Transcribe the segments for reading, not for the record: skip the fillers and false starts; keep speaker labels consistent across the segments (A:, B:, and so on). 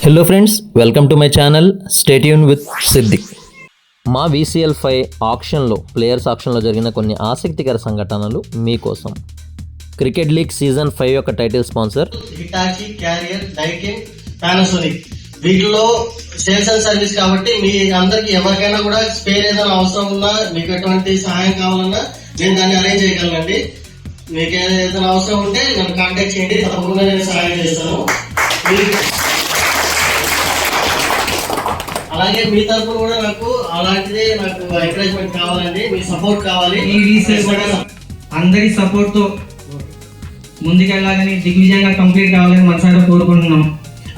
A: Hello friends, welcome to my channel. Stay tune with Siddiq. మా VCL5 ఆక్షన్లో players ఆక్షన్లో జరిగిన కొన్ని ఆసక్తికర సంఘటనలు మీకోసం. క్రికెట్ లీగ్ సీజన్ 5 యొక్క title sponsor
B: Hitachi, carrier, Daikin, Panasonic. వీటిలో సేల్స్ అండ్ సర్వీస్ కాబట్టి మీ అందరికి ఎవరికైనా కూడా స్పేర్ ఏదైనా అవసరం ఉన్నా, మీకు ఎటువంటి సహాయం కావాలన్నా నేను దాన్ని అరేంజ్ చేయగలనండి. మీకు ఏదైనా అవసరం ఉంటే నన్ను కాంటాక్ట్ చేయండి, తప్పకుండా నేను సహాయం చేస్తాను. అలాగే మీ తరఫున కూడా నాకు అలాంటిదే నాకు ఎంకరేజ్మెంట్ కావాలండి, మీ సపోర్ట్ కావాలి.
C: అందరి సపోర్ట్ తో ముందుకెళ్ళాలని, దిగ్విజయంగా కంప్లీట్ కావాలని మనసారా కోరుకుంటున్నాం.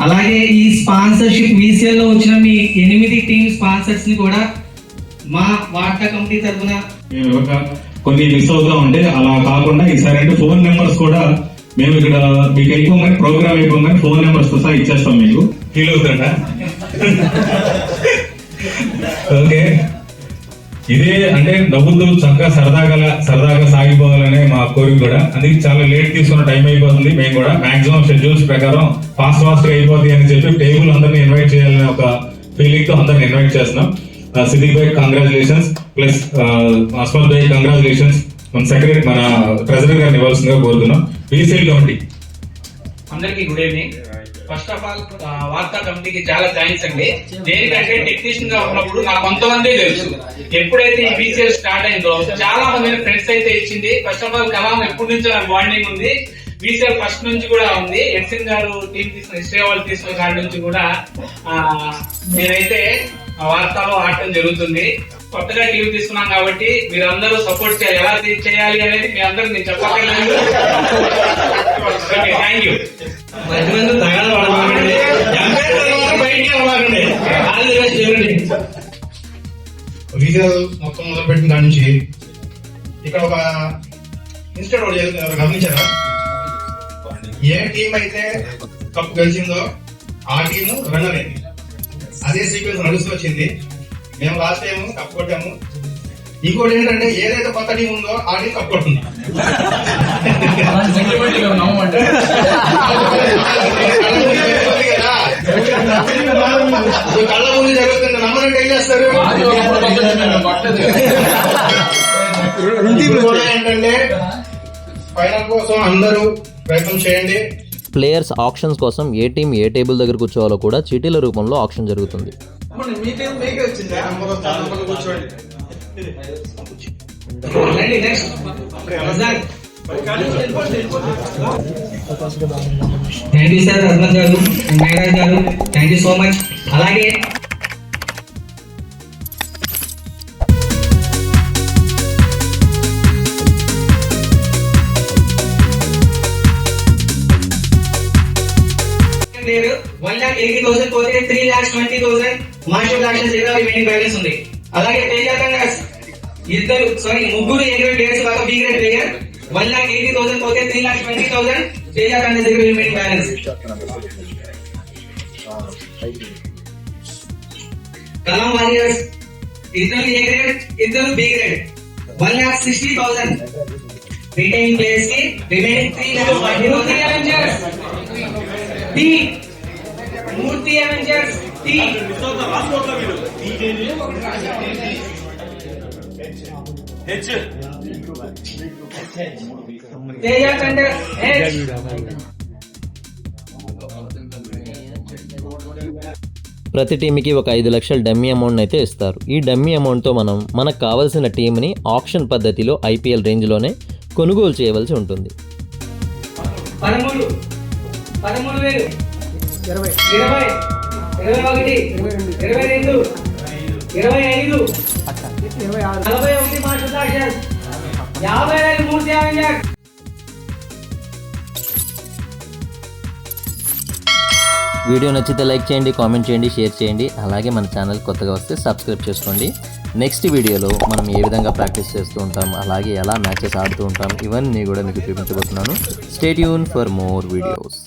C: అలాగే ఈ స్పాన్సర్షిప్ VCL లో వచ్చిన మీ 8 టీమ్ స్పాన్సర్స్ ని కూడా మా వార్తా కమిటీ తరఫున
D: కొన్ని మిస్ అవుతా ఉంటే అలా కాకుండా ఈసారి అంటే ఫోన్ నెంబర్స్ కూడా మేము ఇక్కడ మీకు అయిపోగానే ప్రోగ్రామ్ అయిపోగానే ఫోన్ నెంబర్స్ తో సహా ఇచ్చేస్తాం. మీకు ఫీల్ అవుతుందా? ఓకే, ఇదే అంటే నవ్వుతూ చక్కగా సరదాగా సాగిపోవాలనే మా కోరిక కూడా. అందుకే చాలా లేట్ తీసుకున్న టైం అయిపోతుంది. మేము కూడా మాక్సిమం షెడ్యూల్స్ ప్రకారం ఫాస్ట్ గా అయిపోతుంది అని చెప్పి టేబుల్ అందరినీ ఇన్వైట్ చేయాలనే ఒక ఫీలింగ్ తో అందరిని ఇన్వైట్ చేస్తున్నాం. సిద్దిక్ భాయ్ కంగ్రాచులేషన్స్, ప్లస్ అస్మత్ భాయ్ కంగ్రాచులేషన్స్. మన సెక్రటరీ, మన ట్రెజరర్ గారిని ఇవ్వాల్సిందిగా కోరుతున్నాం. VCL కమిటీ
E: అందరికి good evening. First of all వార్తా కమిటీకి చాలా థ్యాంక్స్ అండి. దేనికంటే టెక్నీషియన్ గా ఉన్నప్పుడు నాకు కొంతమంది తెలుసు. ఎప్పుడైతే ఈ VCL స్టార్ట్ అయిందో చాలా మంది ఫ్రెండ్స్ అయితే ఇచ్చింది. ఫస్ట్ ఆఫ్ ఆల్ కలాం ఎప్పటి నుంచో నాకు బాండింగ్ ఉంది. VCL ఫస్ట్ నుంచి కూడా ఉంది. ఎక్సిన్ గారు టీం తీసుకున్న హిస్టరీ వాళ్ళు తీసుకున్న కాడి నుంచి కూడా నేనైతే వార్తలో ఆడటం జరుగుతుంది. కొత్తగా టీవీ తీసుకున్నాం కాబట్టి మీరందరూ సపోర్ట్ చేయాలి. ఎలా చేయాలి అనేది మీ అందరూ నేను చెప్పగలను. Thank you.
F: VCL మొత్తం మొదలుపెట్టిన దాని నుంచి ఇక్కడ ఒక ఇన్స్టిట్యూట్ గమనించారా? ఏ టీం అయితే కప్ గెలిచిందో ఆ టీము రన్నర్ అయింది. అదే సీక్వెన్స్ నడుస్తూ వచ్చింది. మేము లాస్ట్ టైం కప్ కొట్టాము. ఇంకోటి ఏంటంటే ఏదైతే కొత్త టీం ఉందో ఆ టీం కప్ కొట్టింది. కళ్ళ ముందు జరుగుతుంది, నమ్మనంటే ఏం చేస్తారు? ఏంటంటే ఫైనల్ కోసం అందరూ ప్రయత్నం చేయండి.
A: ప్లేయర్స్ ఆక్షన్స్ కోసం ఏ టీం ఏ టేబుల్ దగ్గర కూర్చోవాలో కూడా చీటీల రూపంలో ఆక్షన్ జరుగుతుంది.
C: థ్యాంక్ యూ సార్, రత్న గారు, మేఘరాజ్ గారు, థ్యాంక్ యూ సో మచ్. అలాగే $1,80,000 పోతే $3,20,000 మాస్టర్ ఆక్షన్స్ దగ్గర రిమైనింగ్ బ్యాలెన్స్ ఉంది. అలాగే తేజాతంగా ముగ్గురు A గ్రేడ్ ప్లేయర్స్ కాక B గ్రేడ్ ప్లేయర్ $1,80,000 పోతే $3,20,000 తేజాతంగా దగ్గర రిమైనింగ్ బ్యాలెన్స్. కలాం వారియర్స్ ఇద్దరు A గ్రేడ్, ఇద్దరు B గ్రేడ్ $1,60,000 రిటైనింగ్ ప్లేయర్స్ కి రిమైనింగ్ $3,40,000. మూర్తి అవెంజర్స్
A: ప్రతి టీంకి ఒక 5 లక్షల డమ్మీ అమౌంట్ అయితే ఇస్తారు. ఈ డమ్మీ అమౌంట్తో మనకు కావాల్సిన టీంని ఆక్షన్ పద్ధతిలో IPL రేంజ్లోనే కొనుగోలు చేయవలసి ఉంటుంది.
C: 13,000, 20,000, 20, 21, 22, 25, 41 మాస్టర్ ఆక్షన్స్, 50,000 మూర్తి అవెంజర్స్.
A: వీడియో నచ్చితే లైక్ చేయండి, కామెంట్ చేయండి, షేర్ చేయండి. అలాగే మన ఛానల్ కొత్తగా వస్తే సబ్స్క్రైబ్ చేసుకోండి. నెక్స్ట్ వీడియోలో మనం ఏ విధంగా ప్రాక్టీస్ చేస్తూ ఉంటాం, అలాగే ఎలా మ్యాచెస్ ఆడుతూ ఉంటాం, ఇవన్నీ కూడా మీకు చూపించబోతున్నాను. Stay tune for more videos.